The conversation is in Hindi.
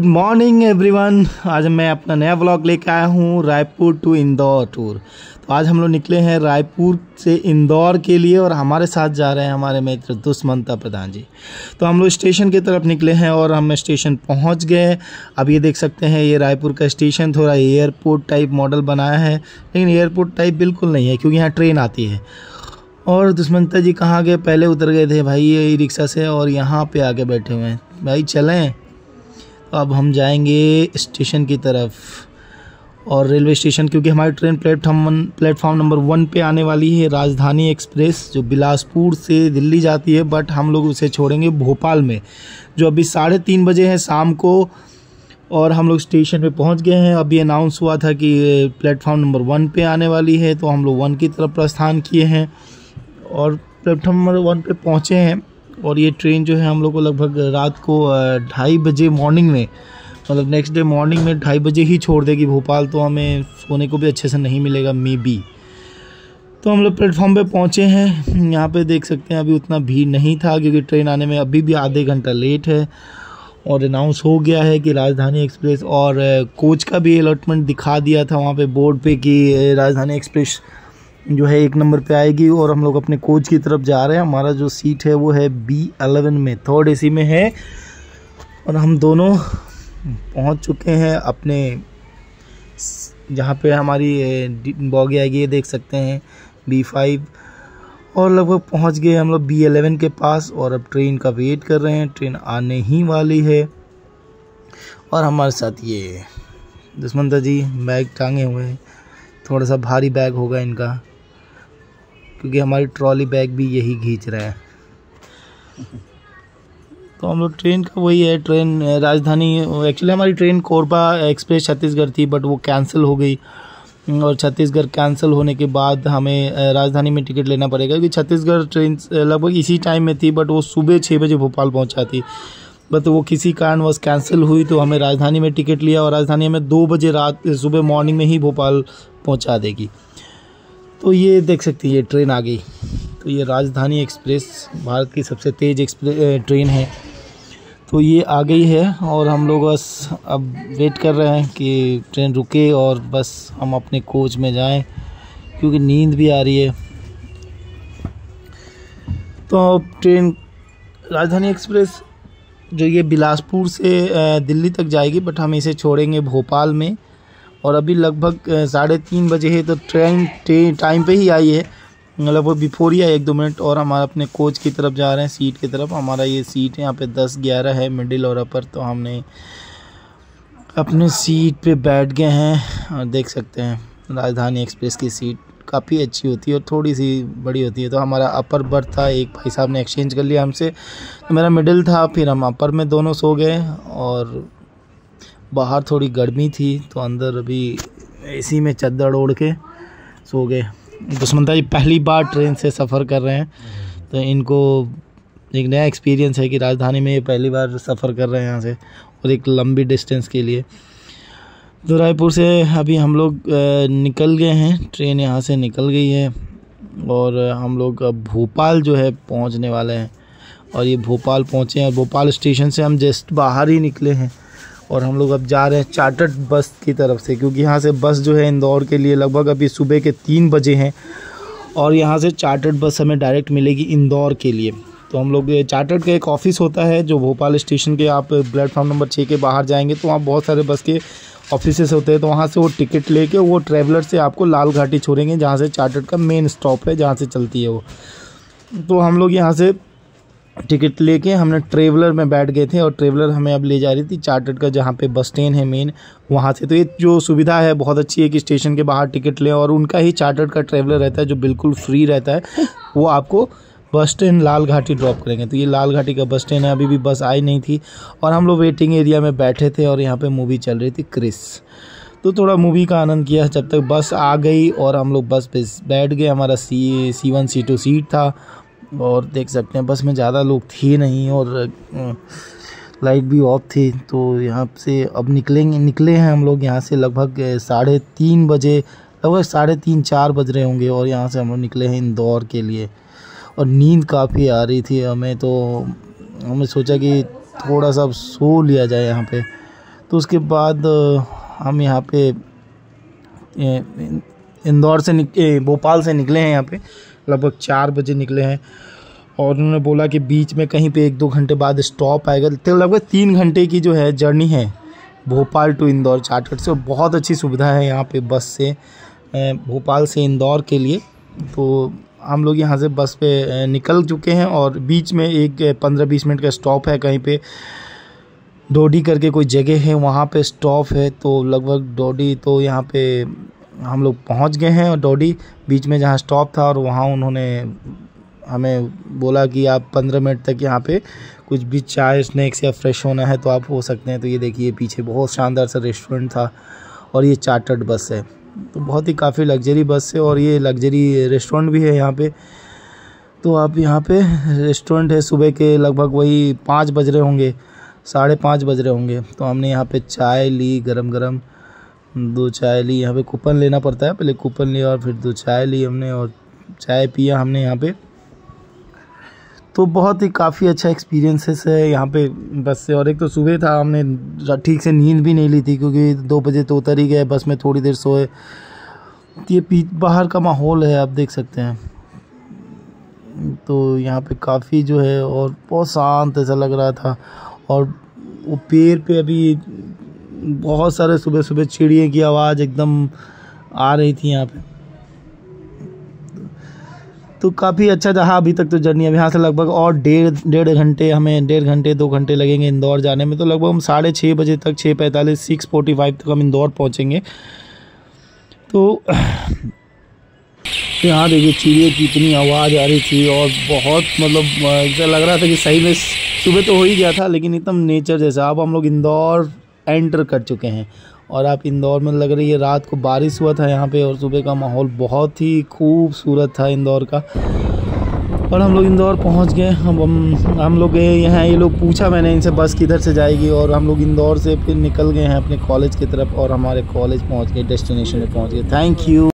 Good morning everyone. आज मैं अपना नया व्लॉग लेकर आया हूँ रायपुर टू इंदौर टूर। तो आज हम लोग निकले हैं रायपुर से इंदौर के लिए और हमारे साथ जा रहे हैं हमारे मित्र दुष्मंता प्रधान जी। तो हम लोग स्टेशन की तरफ निकले हैं और हम स्टेशन पहुँच गए। अब ये देख सकते हैं ये रायपुर का स्टेशन थोड़ा एयरपोर्ट टाइप मॉडल बनाया है, लेकिन एयरपोर्ट टाइप बिल्कुल नहीं है क्योंकि यहाँ ट्रेन आती है। और दुष्मंता जी कहाँ गए, पहले उतर गए थे भाई ये रिक्शा से और यहाँ पे आके बैठे हुए हैं। भाई चलें, अब हम जाएंगे स्टेशन की तरफ और रेलवे स्टेशन, क्योंकि हमारी ट्रेन प्लेटफॉर्म नंबर 1 पे आने वाली है। राजधानी एक्सप्रेस जो बिलासपुर से दिल्ली जाती है, बट हम लोग उसे छोड़ेंगे भोपाल में, जो अभी 3:30 बजे है शाम को। और हम लोग स्टेशन पे पहुंच गए हैं। अभी अनाउंस हुआ था कि प्लेटफॉर्म नंबर 1 पे आने वाली है, तो हम लोग 1 की तरफ प्रस्थान किए हैं और प्लेटफॉर्म नंबर 1 पे पहुँचे हैं। और ये ट्रेन जो है हम लोग को लगभग रात को 2:30 बजे मॉर्निंग में, मतलब नेक्स्ट डे मॉर्निंग में 2:30 बजे ही छोड़ देगी भोपाल। तो हमें सोने को भी अच्छे से नहीं मिलेगा मे बी। तो हम लोग प्लेटफॉर्म पे पहुँचे हैं। यहाँ पे देख सकते हैं अभी उतना भीड़ नहीं था क्योंकि ट्रेन आने में अभी भी आधे घंटा लेट है। और अनाउंस हो गया है कि राजधानी एक्सप्रेस और कोच का भी अलॉटमेंट दिखा दिया था वहाँ पे बोर्ड पे कि राजधानी एक्सप्रेस जो है 1 नंबर पे आएगी। और हम लोग अपने कोच की तरफ जा रहे हैं। हमारा जो सीट है वो है B11 में, 3rd AC में है। और हम दोनों पहुंच चुके हैं अपने जहां पे हमारी बॉगी आएगी, ये देख सकते हैं B5। और लगभग पहुंच गए हम लोग B11 के पास और अब ट्रेन का वेट कर रहे हैं। ट्रेन आने ही वाली है। और हमारे साथ ये दुष्मंता जी बैग टांगे हुए हैं, थोड़ा सा भारी बैग होगा इनका क्योंकि हमारी ट्रॉली बैग भी यही खींच रहा है। तो हम लोग ट्रेन का वही है, ट्रेन राजधानी, एक्चुअली हमारी ट्रेन कोरबा एक्सप्रेस छत्तीसगढ़ थी बट वो कैंसिल हो गई। और छत्तीसगढ़ कैंसिल होने के बाद हमें राजधानी में टिकट लेना पड़ेगा क्योंकि छत्तीसगढ़ ट्रेन लगभग इसी टाइम में थी बट वो सुबह 6 बजे भोपाल पहुंचा थी। बट वो किसी कारणवश कैंसिल हुई तो हमें राजधानी में टिकट लिया और राजधानी हमें 2 बजे रात सुबह मॉर्निंग में ही भोपाल पहुंचा देगी। तो ये देख सकते हैं ये ट्रेन आ गई। तो ये राजधानी एक्सप्रेस भारत की सबसे तेज़ ट्रेन है। तो ये आ गई है और हम लोग बस अब वेट कर रहे हैं कि ट्रेन रुके और बस हम अपने कोच में जाएं क्योंकि नींद भी आ रही है। तो ट्रेन राजधानी एक्सप्रेस जो ये बिलासपुर से दिल्ली तक जाएगी, बट हम इसे छोड़ेंगे भोपाल में। और अभी लगभग 3:30 बजे है तो ट्रेन टाइम पे ही आई है, लगभग बिफोर ही है 1-2 मिनट। और हमारा अपने कोच की तरफ जा रहे हैं, सीट की तरफ। हमारा ये सीट यहाँ पे 10-11 है, मिडिल और अपर। तो हमने अपने सीट पे बैठ गए हैं और देख सकते हैं राजधानी एक्सप्रेस की सीट काफ़ी अच्छी होती है और थोड़ी सी बड़ी होती है। तो हमारा अपर बर्थ था, एक भाई साहब ने एक्सचेंज कर लिया हमसे, तो मेरा मिडिल था। फिर हम अपर में दोनों सो गए और बाहर थोड़ी गर्मी थी तो अंदर अभी AC में चद्दर ओढ़ के सो गए। दुष्मंता जी पहली बार ट्रेन से सफ़र कर रहे हैं तो इनको एक नया एक्सपीरियंस है कि राजधानी में ये पहली बार सफ़र कर रहे हैं यहाँ से और एक लंबी डिस्टेंस के लिए। तो रायपुर से अभी हम लोग निकल गए हैं, ट्रेन यहाँ से निकल गई है और हम लोग अब भोपाल जो है पहुँचने वाले हैं। और ये भोपाल पहुँचे हैं और भोपाल स्टेशन से हम जस्ट बाहर ही निकले हैं और हम लोग अब जा रहे हैं चार्टर्ड बस की तरफ से, क्योंकि यहाँ से बस जो है इंदौर के लिए लगभग अभी सुबह के 3 बजे हैं और यहाँ से चार्टर्ड बस हमें डायरेक्ट मिलेगी इंदौर के लिए। तो हम लोग चार्टर्ड का एक ऑफिस होता है जो भोपाल स्टेशन के, आप प्लेटफॉर्म नंबर 6 के बाहर जाएंगे तो वहाँ बहुत सारे बस के ऑफिसेस होते हैं। तो वहाँ से वो टिकट लेके वो ट्रैवलर से आपको लाल घाटी छोड़ेंगे जहाँ से चार्टर्ड का मेन स्टॉप है, जहाँ से चलती है वो। तो हम लोग यहाँ से टिकट लेके हमने ट्रेवलर में बैठ गए थे और ट्रेवलर हमें अब ले जा रही थी चार्टर्ड का जहाँ पे बस स्टैंड है मेन, वहाँ से। तो ये जो सुविधा है बहुत अच्छी है कि स्टेशन के बाहर टिकट लें और उनका ही चार्टर्ड का ट्रेवलर रहता है जो बिल्कुल फ्री रहता है, वो आपको बस स्टैंड लाल घाटी ड्रॉप करेंगे। तो ये लाल घाटी का बस स्टैंड है, अभी भी बस आई नहीं थी और हम लोग वेटिंग एरिया में बैठे थे और यहाँ पर मूवी चल रही थी क्रिस। तो थोड़ा मूवी का आनंद किया जब तक बस आ गई और हम लोग बस पे बैठ गए। हमारा C1 C2 सीट था और देख सकते हैं बस में ज़्यादा लोग थे नहीं और लाइट भी ऑफ थी। तो यहाँ से अब निकले हैं हम लोग यहाँ से लगभग 3:30 बजे, लगभग 3:30-4 बज रहे होंगे और यहाँ से हम लोग निकले हैं इंदौर के लिए। और नींद काफ़ी आ रही थी हमें, तो हमने सोचा कि थोड़ा सा सो लिया जाए यहाँ पे। तो उसके बाद हम यहाँ पे इंदौर से भोपाल से निकले हैं। यहाँ पे लगभग 4 बजे निकले हैं और उन्होंने बोला कि बीच में कहीं पे 1-2 घंटे बाद स्टॉप आएगा। तो लगभग 3 घंटे की जो है जर्नी है भोपाल टू इंदौर चार्टर्ड से। बहुत अच्छी सुविधा है यहाँ पे बस से भोपाल से इंदौर के लिए। तो हम लोग यहाँ से बस पे निकल चुके हैं और बीच में एक 15-20 मिनट का स्टॉप है, कहीं पे डोडी करके कोई जगह है वहाँ पे स्टॉप है। तो लगभग डोडी तो यहाँ पे हम लोग पहुँच गए हैं और डोडी बीच में जहाँ स्टॉप था और वहाँ उन्होंने हमें बोला कि आप 15 मिनट तक यहाँ पे कुछ भी चाय स्नैक्स या फ्रेश होना है तो आप हो सकते हैं। तो ये देखिए पीछे बहुत शानदार सा रेस्टोरेंट था और ये चार्टर्ड बस है, तो बहुत ही काफ़ी लग्जरी बस है और ये लग्जरी रेस्टोरेंट भी है यहाँ पे। तो आप यहाँ पे रेस्टोरेंट है, सुबह के लगभग वही 5 बज रहे होंगे, 5:30 बज रहे होंगे। तो हमने यहाँ पे चाय ली, गरम गरम 2 चाय ली। यहाँ पे कूपन लेना पड़ता है, पहले कूपन लिया और फिर 2 चाय ली हमने और चाय पिया हमने यहाँ पे। तो बहुत ही काफ़ी अच्छा एक्सपीरियंसेस है यहाँ पे बस से। और एक तो सुबह था, हमने ठीक से नींद भी नहीं ली थी क्योंकि 2 बजे तो उतर ही गए, बस में थोड़ी देर सोए। ये बाहर का माहौल है आप देख सकते हैं, तो यहाँ पे काफ़ी जो है और बहुत शांत ऐसा लग रहा था। और वो पेड़ पे अभी बहुत सारे सुबह सुबह चिड़िया की आवाज़ एकदम आ रही थी यहाँ पे। तो काफ़ी अच्छा रहा अभी तक तो जर्नी। अब यहाँ से लगभग और डेढ़ घंटे हमें 1.5 घंटे 2 घंटे लगेंगे इंदौर जाने में। तो लगभग हम 6:30 बजे तक 6:45 6:45 तक हम इंदौर पहुँचेंगे। तो यहाँ देखिए चिड़िया की इतनी आवाज़ आ रही थी और बहुत मतलब ऐसा लग रहा था कि सही में सुबह तो हो ही गया था लेकिन एकदम नेचर जैसा। अब हम लोग इंदौर एंटर कर चुके हैं और आप इंदौर में लग रही है रात को बारिश हुआ था यहाँ पे और सुबह का माहौल बहुत ही खूबसूरत था इंदौर का। और हम लोग इंदौर पहुँच गए। हम लोग गए यहाँ, ये लोग पूछा मैंने इनसे बस किधर से जाएगी और हम लोग इंदौर से फिर निकल गए हैं अपने कॉलेज की तरफ और हमारे कॉलेज पहुँच गए, डेस्टिनेशन पे पहुँच गए। Thank you.